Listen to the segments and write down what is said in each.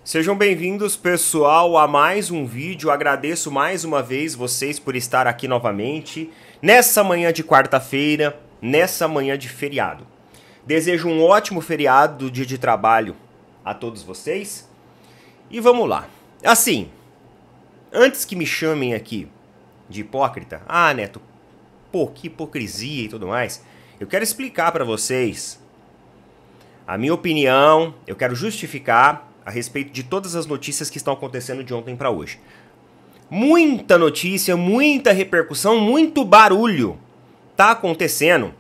Sejam bem-vindos, pessoal, a mais um vídeo. Agradeço mais uma vez vocês por estar aqui novamente, nessa manhã de quarta-feira, nessa manhã de feriado. Desejo um ótimo feriado do dia de trabalho a todos vocês. E vamos lá. Assim, antes que me chamem aqui de hipócrita, Neto, pô, que hipocrisia e tudo mais, eu quero explicar para vocês a minha opinião, eu quero justificar a respeito de todas as notícias que estão acontecendo de ontem para hoje. Muita notícia, muita repercussão, muito barulho tá acontecendo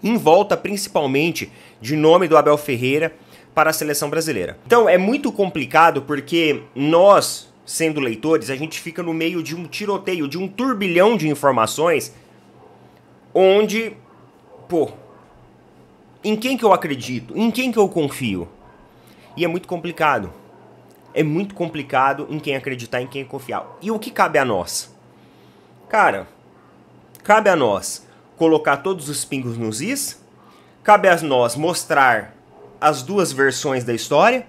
em volta principalmente de nome do Abel Ferreira para a seleção brasileira. Então é muito complicado porque nós, sendo leitores, a gente fica no meio de um tiroteio, de um turbilhão de informações onde, pô, em quem que eu acredito? Em quem que eu confio? E é muito complicado. É muito complicado em quem acreditar, em quem confiar. E o que cabe a nós? Cara, cabe a nós colocar todos os pingos nos is, cabe a nós mostrar as duas versões da história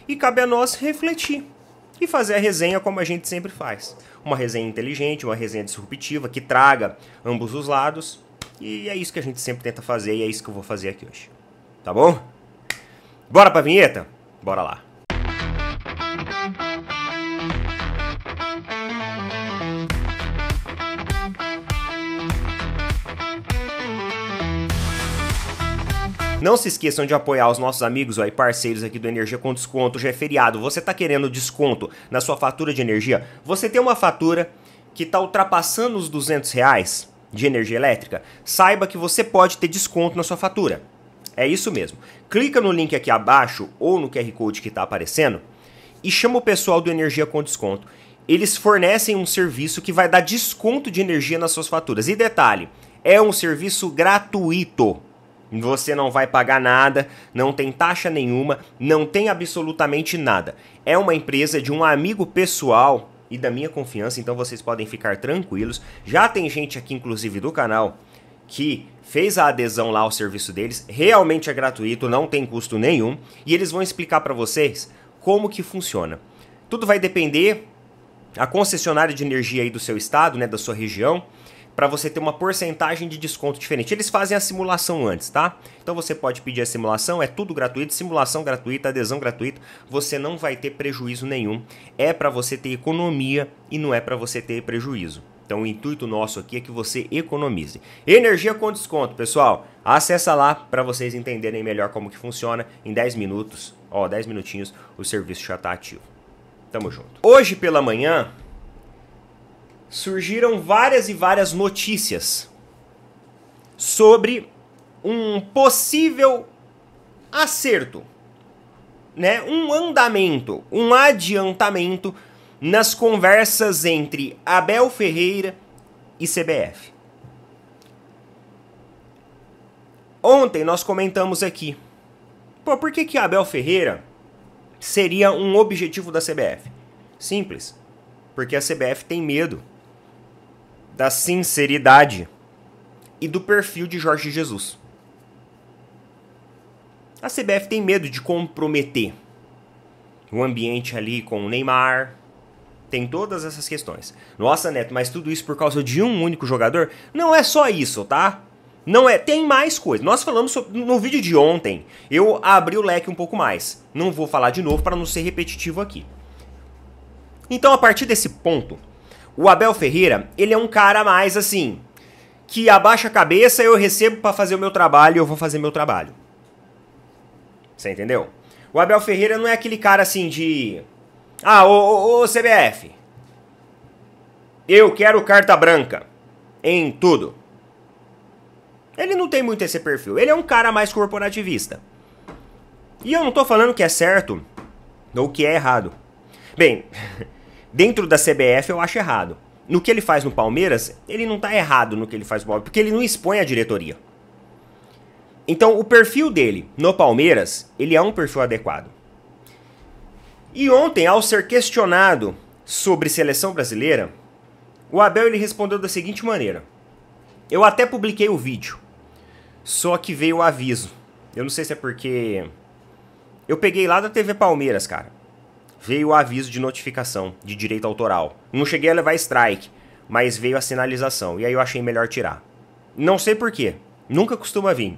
e cabe a nós refletir e fazer a resenha como a gente sempre faz. Uma resenha inteligente, uma resenha disruptiva, que traga ambos os lados. E é isso que a gente sempre tenta fazer e é isso que eu vou fazer aqui hoje. Tá bom? Bora pra vinheta? Bora lá. Não se esqueçam de apoiar os nossos amigos aí, parceiros aqui do Energia com Desconto. Já é feriado, você tá querendo desconto na sua fatura de energia? Você tem uma fatura que tá ultrapassando os R$200 de energia elétrica? Saiba que você pode ter desconto na sua fatura. É isso mesmo. Clica no link aqui abaixo ou no QR Code que está aparecendo e chama o pessoal do Energia com Desconto. Eles fornecem um serviço que vai dar desconto de energia nas suas faturas. E detalhe, é um serviço gratuito. Você não vai pagar nada, não tem taxa nenhuma, não tem absolutamente nada. É uma empresa de um amigo pessoal e da minha confiança, então vocês podem ficar tranquilos. Já tem gente aqui, inclusive do canal, que fez a adesão lá ao serviço deles, realmente é gratuito, não tem custo nenhum, e eles vão explicar para vocês como que funciona. Tudo vai depender a concessionária de energia aí do seu estado, né, da sua região, para você ter uma porcentagem de desconto diferente. Eles fazem a simulação antes, tá? Então você pode pedir a simulação, é tudo gratuito, simulação gratuita, adesão gratuita, você não vai ter prejuízo nenhum. É para você ter economia e não é para você ter prejuízo. Então o intuito nosso aqui é que você economize. Energia com desconto, pessoal. Acessa lá para vocês entenderem melhor como que funciona. Em 10 minutos, 10 minutinhos, o serviço já está ativo. Tamo junto. Hoje pela manhã, surgiram várias e várias notícias sobre um possível acerto, né? Um andamento, um adiantamento nas conversas entre Abel Ferreira e CBF. Ontem nós comentamos aqui, pô, por que Abel Ferreira seria um objetivo da CBF? Simples, porque a CBF tem medo da sinceridade e do perfil de Jorge Jesus. A CBF tem medo de comprometer o ambiente ali com o Neymar. Tem todas essas questões. Nossa, Neto, mas tudo isso por causa de um único jogador? Não é só isso, tá? Não é, tem mais coisa. Nós falamos no vídeo de ontem. Eu abri o leque um pouco mais. Não vou falar de novo para não ser repetitivo aqui. Então, a partir desse ponto, o Abel Ferreira, ele é um cara mais assim, que abaixa a cabeça, eu recebo para fazer o meu trabalho, eu vou fazer meu trabalho. Você entendeu? O Abel Ferreira não é aquele cara assim de... ô CBF, eu quero carta branca em tudo. Ele não tem muito esse perfil. Ele é um cara mais corporativista. E eu não tô falando que é certo ou que é errado. Bem, dentro da CBF eu acho errado. No que ele faz no Palmeiras, ele não tá errado no que ele faz no Palmeiras, porque ele não expõe a diretoria. Então, o perfil dele no Palmeiras, ele é um perfil adequado. E ontem, ao ser questionado sobre seleção brasileira, o Abel ele respondeu da seguinte maneira. Eu até publiquei o vídeo, só que veio o aviso. Eu não sei se é porque... Eu peguei lá da TV Palmeiras, cara. veio o aviso de notificação de direito autoral. Não cheguei a levar strike, mas veio a sinalização. E aí eu achei melhor tirar. Não sei porquê. Nunca costuma vir.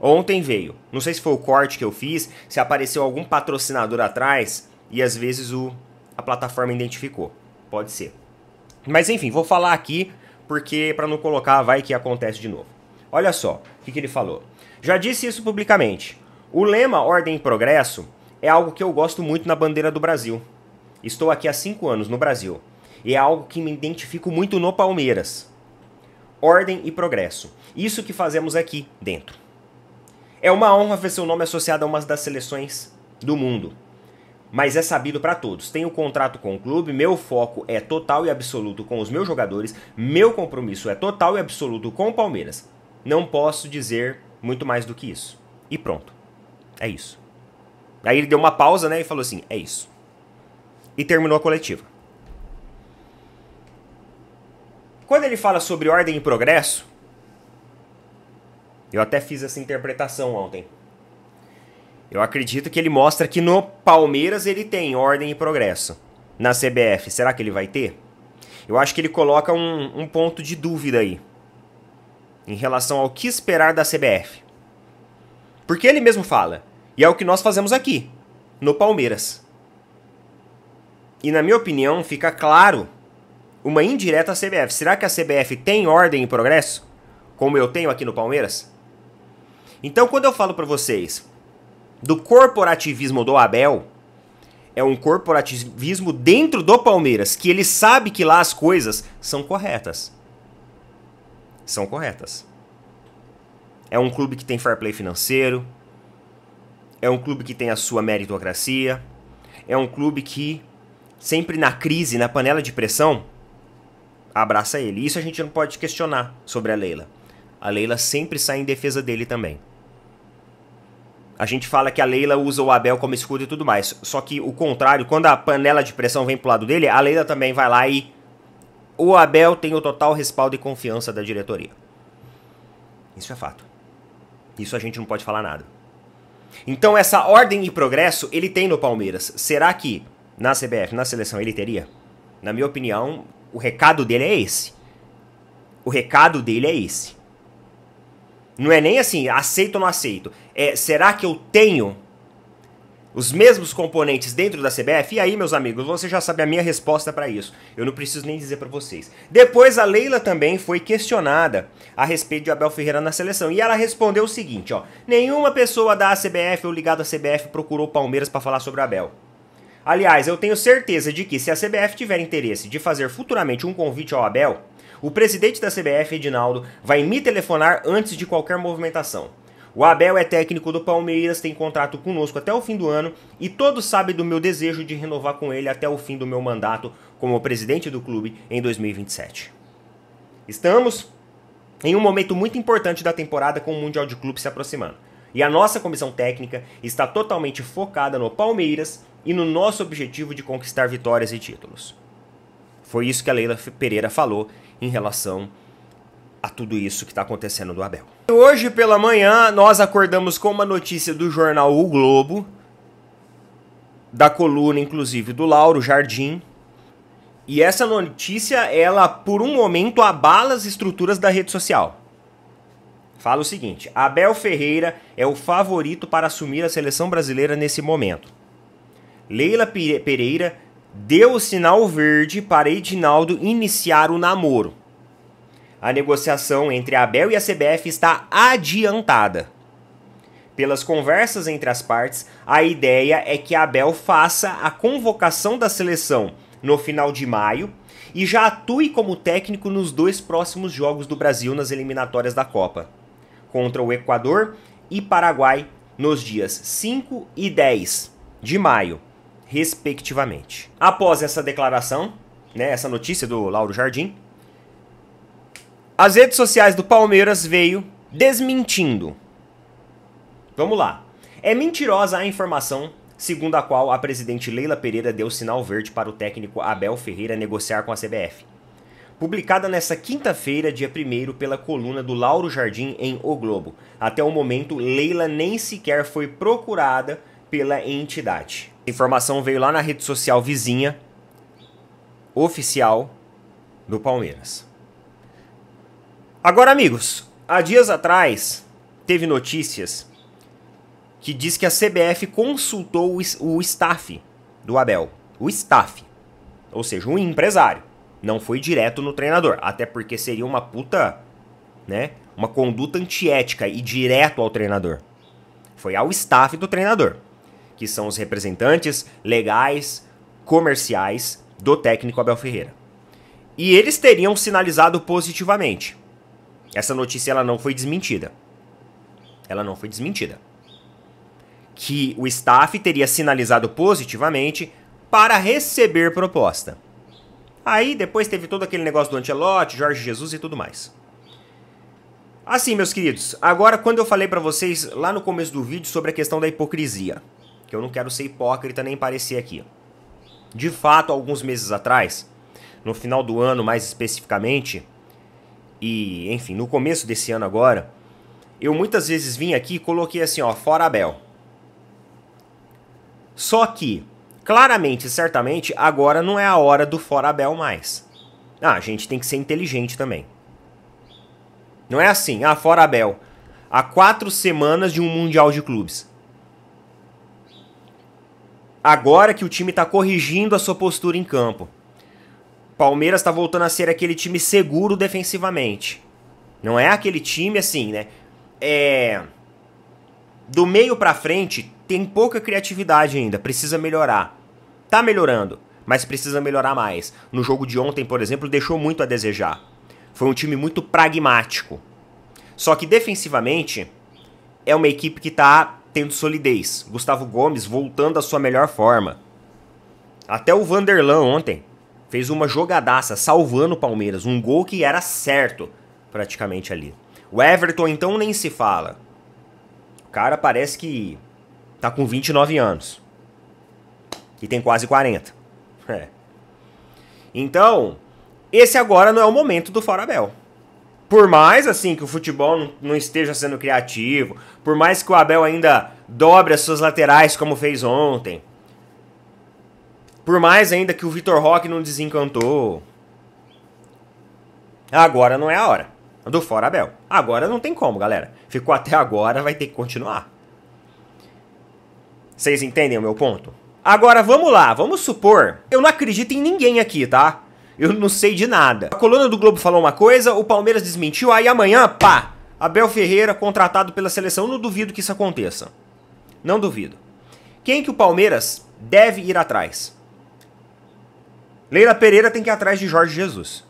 Ontem veio. Não sei se foi o corte que eu fiz, se apareceu algum patrocinador atrás e às vezes a plataforma identificou. Pode ser. Mas enfim, vou falar aqui porque para não colocar vai que acontece de novo. Olha só o que ele falou. Já disse isso publicamente. O lema Ordem e Progresso é algo que eu gosto muito na bandeira do Brasil. Estou aqui há 5 anos no Brasil. E é algo que me identifico muito no Palmeiras. Ordem e progresso. Isso que fazemos aqui dentro. É uma honra ver seu nome associado a uma das seleções do mundo. Mas é sabido para todos. Tenho contrato com o clube, meu foco é total e absoluto com os meus jogadores, meu compromisso é total e absoluto com o Palmeiras. Não posso dizer muito mais do que isso. E pronto. É isso. Aí ele deu uma pausa, né, e falou assim, é isso. E terminou a coletiva. Quando ele fala sobre ordem e progresso, eu até fiz essa interpretação ontem. Eu acredito que ele mostra que no Palmeiras ele tem ordem e progresso. Na CBF, será que ele vai ter? Eu acho que ele coloca um ponto de dúvida aí. Em relação ao que esperar da CBF. Porque ele mesmo fala. E é o que nós fazemos aqui, no Palmeiras. E na minha opinião, fica claro uma indireta à CBF. Será que a CBF tem ordem e progresso? Como eu tenho aqui no Palmeiras? Então, quando eu falo para vocês do corporativismo do Abel, é um corporativismo dentro do Palmeiras, que ele sabe que lá as coisas são corretas. São corretas. É um clube que tem fair play financeiro, é um clube que tem a sua meritocracia, é um clube que, sempre na crise, na panela de pressão, abraça ele. Isso a gente não pode questionar sobre a Leila. A Leila sempre sai em defesa dele também. A gente fala que a Leila usa o Abel como escudo e tudo mais. Só que o contrário, quando a panela de pressão vem pro lado dele, a Leila também vai lá e o Abel tem o total respaldo e confiança da diretoria. Isso é fato. Isso a gente não pode falar nada. Então essa ordem e progresso ele tem no Palmeiras. Será que na CBF, na seleção, ele teria? Na minha opinião, o recado dele é esse. O recado dele é esse. Não é nem assim, aceito ou não aceito. É, será que eu tenho os mesmos componentes dentro da CBF? E aí, meus amigos, você já sabe a minha resposta para isso. Eu não preciso nem dizer para vocês. Depois, a Leila também foi questionada a respeito de Abel Ferreira na seleção. E ela respondeu o seguinte, ó. Nenhuma pessoa da CBF ou ligada à CBF procurou o Palmeiras para falar sobre o Abel. Aliás, eu tenho certeza de que se a CBF tiver interesse de fazer futuramente um convite ao Abel, o presidente da CBF, Edinaldo, vai me telefonar antes de qualquer movimentação. O Abel é técnico do Palmeiras, tem contrato conosco até o fim do ano e todos sabem do meu desejo de renovar com ele até o fim do meu mandato como presidente do clube em 2027. Estamos em um momento muito importante da temporada com o Mundial de Clubes se aproximando. E a nossa comissão técnica está totalmente focada no Palmeiras e no nosso objetivo de conquistar vitórias e títulos. Foi isso que a Leila Pereira falou em relação a tudo isso que está acontecendo do Abel. Hoje pela manhã nós acordamos com uma notícia do jornal O Globo, da coluna inclusive do Lauro Jardim, e essa notícia ela por um momento abala as estruturas da rede social. Fala o seguinte, Abel Ferreira é o favorito para assumir a seleção brasileira nesse momento. Leila Pereira deu o sinal verde para Edinaldo iniciar o namoro. A negociação entre a Abel e a CBF está adiantada. Pelas conversas entre as partes, a ideia é que a Abel faça a convocação da seleção no final de maio e já atue como técnico nos 2 próximos jogos do Brasil nas eliminatórias da Copa, contra o Equador e Paraguai nos dias 5 e 10 de maio, respectivamente. Após essa declaração, essa notícia do Lauro Jardim, as redes sociais do Palmeiras veio desmentindo. Vamos lá. É mentirosa a informação segundo a qual a presidente Leila Pereira deu sinal verde para o técnico Abel Ferreira negociar com a CBF. Publicada nesta quinta-feira, dia 1º, pela coluna do Lauro Jardim em O Globo. Até o momento, Leila nem sequer foi procurada pela entidade. A informação veio lá na rede social vizinha, oficial do Palmeiras. Agora, amigos, há dias atrás teve notícias que diz que a CBF consultou o staff do Abel. O staff, ou seja, um empresário. Não foi direto no treinador, até porque seria uma puta, né, uma conduta antiética e direto ao treinador. Foi ao staff do treinador, que são os representantes legais, comerciais do técnico Abel Ferreira. E eles teriam sinalizado positivamente. Essa notícia ela não foi desmentida. Ela não foi desmentida. Que o staff teria sinalizado positivamente para receber proposta. Aí depois teve todo aquele negócio do Ancelotti, Jorge Jesus e tudo mais. Assim, meus queridos, agora quando eu falei pra vocês lá no começo do vídeo sobre a questão da hipocrisia, que eu não quero ser hipócrita nem parecer aqui. De fato, alguns meses atrás, no final do ano mais especificamente, e enfim, no começo desse ano agora, eu muitas vezes vim aqui e coloquei assim, ó, fora Abel. Só que, claramente e certamente, agora não é a hora do fora Abel mais. A gente tem que ser inteligente também. Não é assim, fora Abel. Há 4 semanas de um Mundial de Clubes. Agora que o time está corrigindo a sua postura em campo. Palmeiras está voltando a ser aquele time seguro defensivamente. Não é aquele time assim, né? Do meio pra frente tem pouca criatividade ainda, precisa melhorar. Tá melhorando, mas precisa melhorar mais. No jogo de ontem, por exemplo, deixou muito a desejar. Foi um time muito pragmático. Só que defensivamente é uma equipe que tá tendo solidez. Gustavo Gomes voltando à sua melhor forma. Até o Vanderlan ontem fez uma jogadaça, salvando o Palmeiras. Um gol que era certo, praticamente ali. O Everton, então, nem se fala. O cara parece que tá com 29 anos. E tem quase 40. Então, esse agora não é o momento do fora Abel. Por mais assim que o futebol não esteja sendo criativo, por mais que o Abel ainda dobre as suas laterais como fez ontem, por mais ainda que o Vitor Roque não desencantou, agora não é a hora do fora Abel. Agora não tem como, galera. Ficou até agora, vai ter que continuar. Vocês entendem o meu ponto? Agora vamos lá, vamos supor, eu não acredito em ninguém aqui, tá? Eu não sei de nada. A coluna do Globo falou uma coisa, o Palmeiras desmentiu, aí amanhã, pá, Abel Ferreira contratado pela seleção. Não duvido que isso aconteça. Não duvido. Quem que o Palmeiras deve ir atrás? Leila Pereira tem que ir atrás de Jorge Jesus.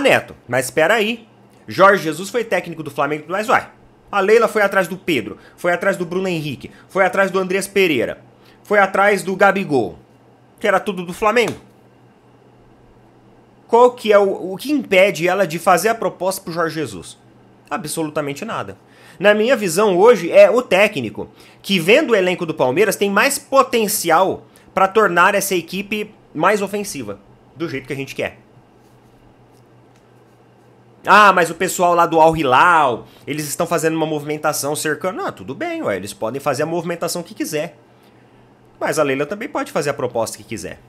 Neto, mas espera aí. Jorge Jesus foi técnico do Flamengo, mas vai. A Leila foi atrás do Pedro, foi atrás do Bruno Henrique, foi atrás do Andrés Pereira, foi atrás do Gabigol, que era tudo do Flamengo. Qual que é o que impede ela de fazer a proposta pro Jorge Jesus? Absolutamente nada. Na minha visão hoje é o técnico que, vendo o elenco do Palmeiras, tem mais potencial para tornar essa equipe mais ofensiva, do jeito que a gente quer. Mas o pessoal lá do Al Hilal, eles estão fazendo uma movimentação cercando. Tudo bem, ué, eles podem fazer a movimentação que quiser. Mas a Leila também pode fazer a proposta que quiser.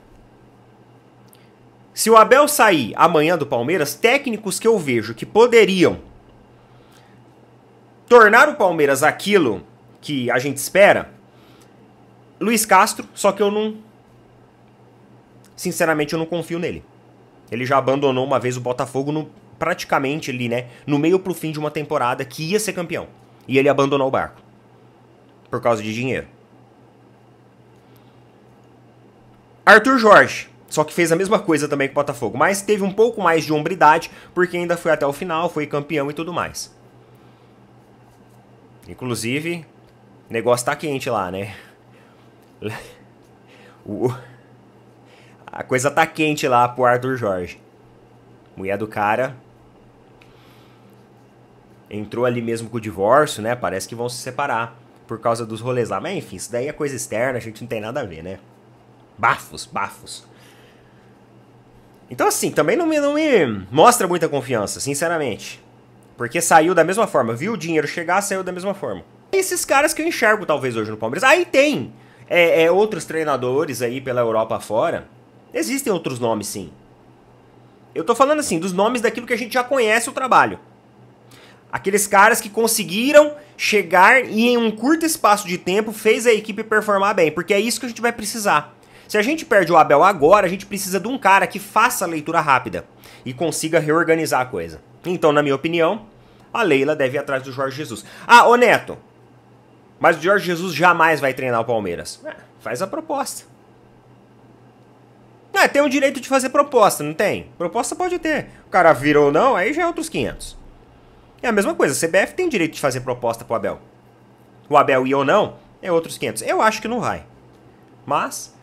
Se o Abel sair amanhã do Palmeiras, técnicos que eu vejo que poderiam tornar o Palmeiras aquilo que a gente espera, Luiz Castro, só que eu não... Sinceramente, eu não confio nele. Ele já abandonou uma vez o Botafogo praticamente ali, né? No meio pro fim de uma temporada que ia ser campeão. E ele abandonou o barco. Por causa de dinheiro. Arthur Jorge. Só que fez a mesma coisa também com o Botafogo. Mas teve um pouco mais de hombridade, porque ainda foi até o final, foi campeão e tudo mais. Inclusive, o negócio tá quente lá, né? A coisa tá quente lá pro Arthur Jorge. Mulher do cara entrou ali mesmo com o divórcio, né? Parece que vão se separar por causa dos rolês lá. Mas enfim, isso daí é coisa externa, a gente não tem nada a ver, né? Bafos. Então assim, também não me mostra muita confiança, sinceramente. Porque saiu da mesma forma. Viu o dinheiro chegar, saiu da mesma forma. Esses caras que eu enxergo talvez hoje no Palmeiras. Aí tem outros treinadores aí pela Europa fora. Existem outros nomes, sim. Eu tô falando assim, dos nomes daquilo que a gente já conhece o trabalho. Aqueles caras que conseguiram chegar e em um curto espaço de tempo fez a equipe performar bem. Porque é isso que a gente vai precisar. Se a gente perde o Abel agora, a gente precisa de um cara que faça a leitura rápida e consiga reorganizar a coisa. Então, na minha opinião, a Leila deve ir atrás do Jorge Jesus. Ah, ô Neto, mas o Jorge Jesus jamais vai treinar o Palmeiras. Faz a proposta. Tem o direito de fazer proposta, não tem? Proposta pode ter. O cara vira ou não, aí já é outros 500. É a mesma coisa, a CBF tem direito de fazer proposta pro Abel. O Abel ir ou não, é outros 500. Eu acho que não vai. Mas,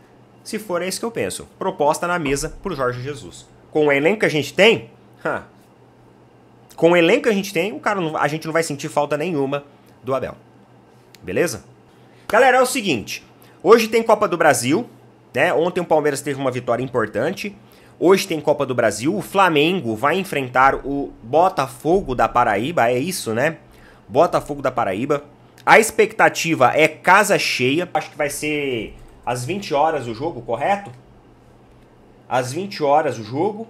se for, é isso que eu penso. Proposta na mesa pro Jorge Jesus. Com o elenco que a gente tem, com o elenco que a gente tem, a gente não vai sentir falta nenhuma do Abel. Beleza? Galera, é o seguinte. Hoje tem Copa do Brasil, né? Ontem o Palmeiras teve uma vitória importante. Hoje tem Copa do Brasil. O Flamengo vai enfrentar o Botafogo da Paraíba. É isso, né? Botafogo da Paraíba. A expectativa é casa cheia. Acho que vai ser às 20 horas o jogo, correto? Às 20 horas o jogo.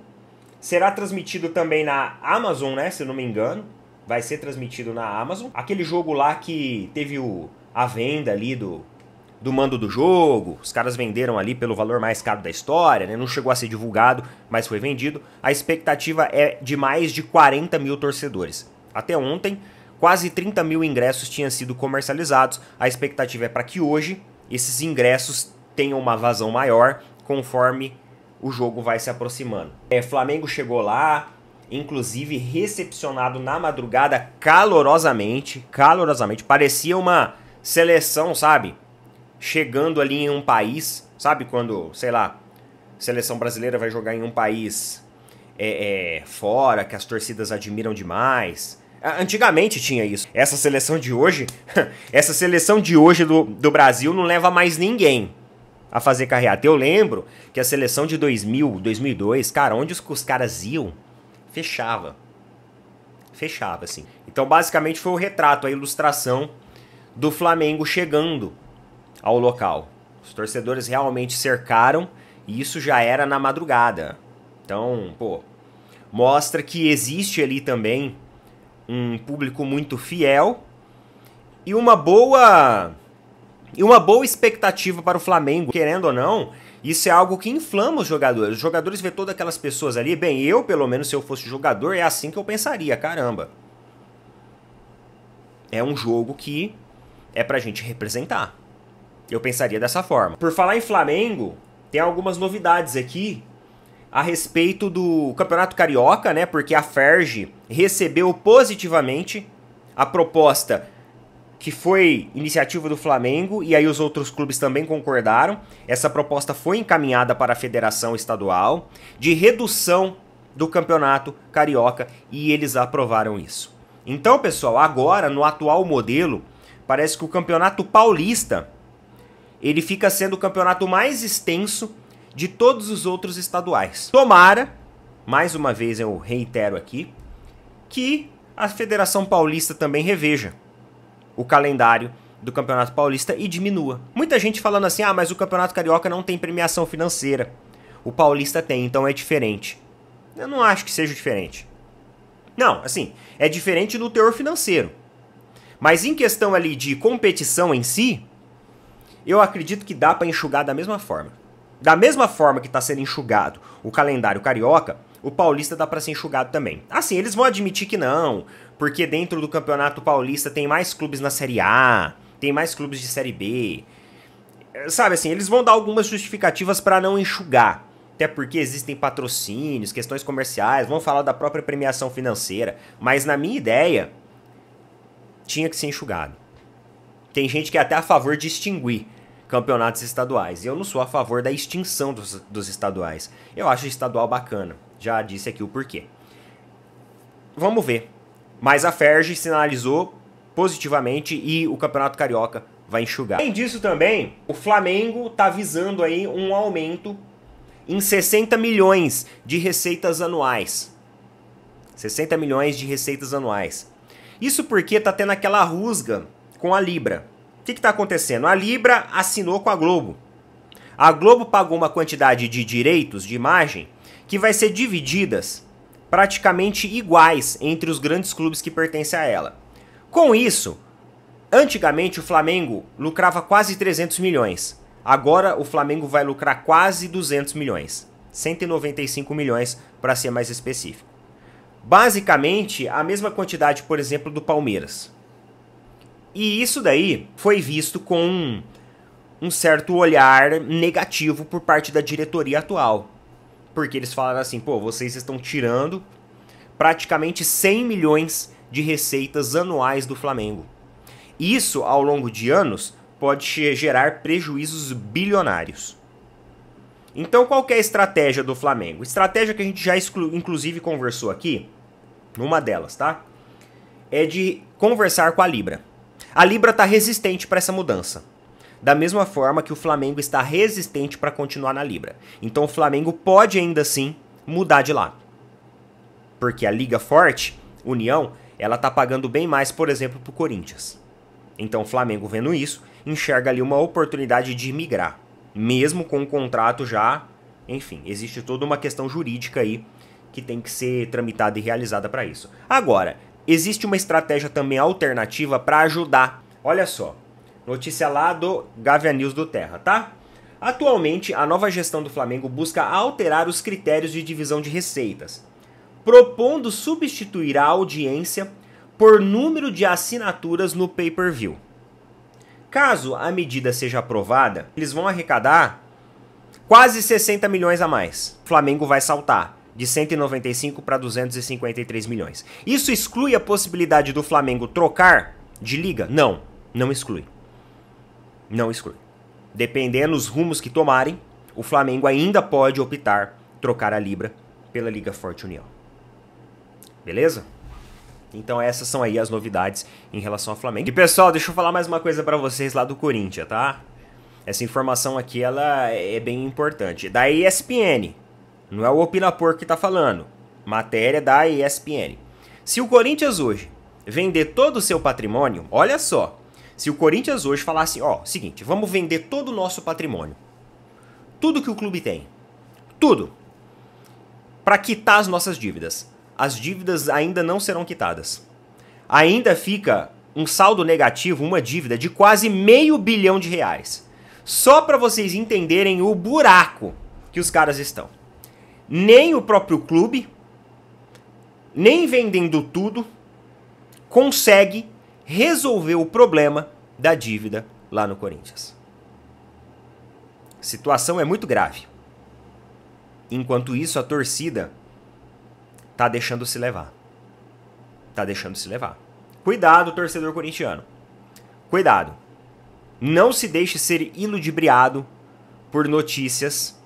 Será transmitido também na Amazon, né? Se eu não me engano. Vai ser transmitido na Amazon. Aquele jogo lá que teve a venda ali do mando do jogo. Os caras venderam ali pelo valor mais caro da história, né? Não chegou a ser divulgado, mas foi vendido. A expectativa é de mais de 40 mil torcedores. Até ontem, quase 30 mil ingressos tinham sido comercializados. A expectativa é para que hoje esses ingressos tenham uma vazão maior conforme o jogo vai se aproximando. Flamengo chegou lá, inclusive recepcionado na madrugada calorosamente. Parecia uma seleção, sabe? Chegando ali em um país, sabe quando, sei lá, seleção brasileira vai jogar em um país fora, que as torcidas admiram demais. Antigamente tinha isso. Essa seleção de hoje, do Brasil não leva mais ninguém a fazer carreata. Eu lembro que a seleção de 2000, 2002, cara, onde os caras iam, fechava, assim. Então, basicamente, foi o retrato, a ilustração do Flamengo chegando ao local. Os torcedores realmente cercaram e isso já era na madrugada. Então, mostra que existe ali também um público muito fiel e uma boa expectativa para o Flamengo. Querendo ou não, isso é algo que inflama os jogadores. Os jogadores vê todas aquelas pessoas ali. Bem, eu, pelo menos, se eu fosse jogador, é assim que eu pensaria. Caramba. É um jogo que é pra gente representar. Eu pensaria dessa forma. Por falar em Flamengo, tem algumas novidades aqui a respeito do Campeonato Carioca, né? Porque a Ferge recebeu positivamente a proposta que foi iniciativa do Flamengo, e aí os outros clubes também concordaram. Essa proposta foi encaminhada para a Federação Estadual de redução do Campeonato Carioca e eles aprovaram isso. Então, pessoal, agora, no atual modelo, parece que o Campeonato Paulista ele fica sendo o campeonato mais extenso de todos os outros estaduais. Tomara, mais uma vez eu reitero aqui, que a Federação Paulista também reveja o calendário do Campeonato Paulista e diminua. Muita gente falando assim, mas o Campeonato Carioca não tem premiação financeira. O Paulista tem, então é diferente. Eu não acho que seja diferente. Não, assim, é diferente no teor financeiro. Mas em questão ali de competição em si, eu acredito que dá para enxugar da mesma forma. Da mesma forma que está sendo enxugado o calendário carioca, o paulista dá para ser enxugado também. Assim, eles vão admitir que não, porque dentro do Campeonato Paulista tem mais clubes na Série A, tem mais clubes de Série B. Sabe assim, eles vão dar algumas justificativas para não enxugar. Até porque existem patrocínios, questões comerciais, vão falar da própria premiação financeira. Mas na minha ideia, tinha que ser enxugado. Tem gente que é até a favor de extinguir campeonatos estaduais. Eu não sou a favor da extinção dos estaduais. Eu acho o estadual bacana. Já disse aqui o porquê. Vamos ver. Mas a Ferge sinalizou positivamente e o Campeonato Carioca vai enxugar. Além disso também, o Flamengo está visando aí um aumento em 60 milhões de receitas anuais. 60 milhões de receitas anuais. Isso porque tá tendo aquela rusga com a Libra. O que está acontecendo? A Libra assinou com a Globo. A Globo pagou uma quantidade de direitos de imagem que vai ser divididas praticamente iguais entre os grandes clubes que pertencem a ela. Com isso, antigamente o Flamengo lucrava quase 300 milhões. Agora o Flamengo vai lucrar quase 200 milhões. 195 milhões para ser mais específico. Basicamente a mesma quantidade, por exemplo, do Palmeiras. E isso daí foi visto com um certo olhar negativo por parte da diretoria atual. Porque eles falaram assim, pô, vocês estão tirando praticamente 100 milhões de receitas anuais do Flamengo. Isso, ao longo de anos, pode gerar prejuízos bilionários. Então, qual que é a estratégia do Flamengo? Estratégia que a gente já inclusive conversou aqui, numa delas, tá? É de conversar com a Libra. A Libra está resistente para essa mudança. Da mesma forma que o Flamengo está resistente para continuar na Libra. Então o Flamengo pode ainda assim mudar de lado. Porque a Liga Forte, União, ela tá pagando bem mais, por exemplo, pro Corinthians. Então o Flamengo, vendo isso, enxerga ali uma oportunidade de migrar. Mesmo com o contrato já, enfim, existe toda uma questão jurídica aí que tem que ser tramitada e realizada para isso. Agora, existe uma estratégia também alternativa para ajudar. Olha só. Notícia lá do Gavia News do Terra, tá? Atualmente, a nova gestão do Flamengo busca alterar os critérios de divisão de receitas, propondo substituir a audiência por número de assinaturas no pay-per-view. Caso a medida seja aprovada, eles vão arrecadar quase 60 milhões a mais. O Flamengo vai saltar de 195 para 253 milhões. Isso exclui a possibilidade do Flamengo trocar de liga? Não, não exclui. Não exclui. Dependendo dos rumos que tomarem, o Flamengo ainda pode optar trocar a Libra pela Liga Forte União. Beleza? Então essas são aí as novidades em relação ao Flamengo. E pessoal, deixa eu falar mais uma coisa pra vocês lá do Corinthians, tá? Essa informação aqui, ela é bem importante. Da ESPN. Não é o Opinapor que tá falando. Matéria da ESPN. Se o Corinthians hoje vender todo o seu patrimônio, olha só. Se o Corinthians hoje falasse, ó, seguinte, vamos vender todo o nosso patrimônio. Tudo que o clube tem. Tudo. Para quitar as nossas dívidas. As dívidas ainda não serão quitadas. Ainda fica um saldo negativo, uma dívida de quase R$500 bilhão. Só para vocês entenderem o buraco que os caras estão. Nem o próprio clube, nem vendendo tudo, consegue resolver o problema da dívida lá no Corinthians. A situação é muito grave. Enquanto isso, a torcida tá deixando se levar. Tá deixando se levar. Cuidado, torcedor corintiano. Cuidado. Não se deixe ser iludibriado por notícias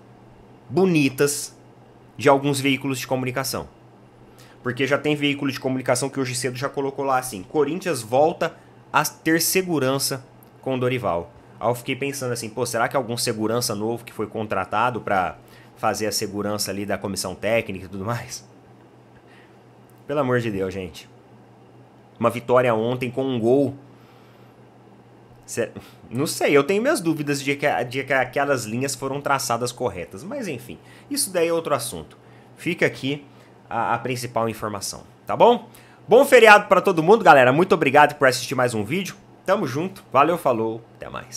bonitas de alguns veículos de comunicação. Porque já tem veículo de comunicação que hoje cedo já colocou lá assim: Corinthians volta a ter segurança com o Dorival. Aí eu fiquei pensando assim, pô, será que é algum segurança novo que foi contratado pra fazer a segurança ali da comissão técnica e tudo mais? Pelo amor de Deus, gente. Uma vitória ontem com um gol. Não sei, eu tenho minhas dúvidas de que aquelas linhas foram traçadas corretas. Mas enfim, isso daí é outro assunto. Fica aqui a principal informação, tá bom? Bom feriado pra todo mundo, galera. Muito obrigado por assistir mais um vídeo. Tamo junto. Valeu, falou. Até mais.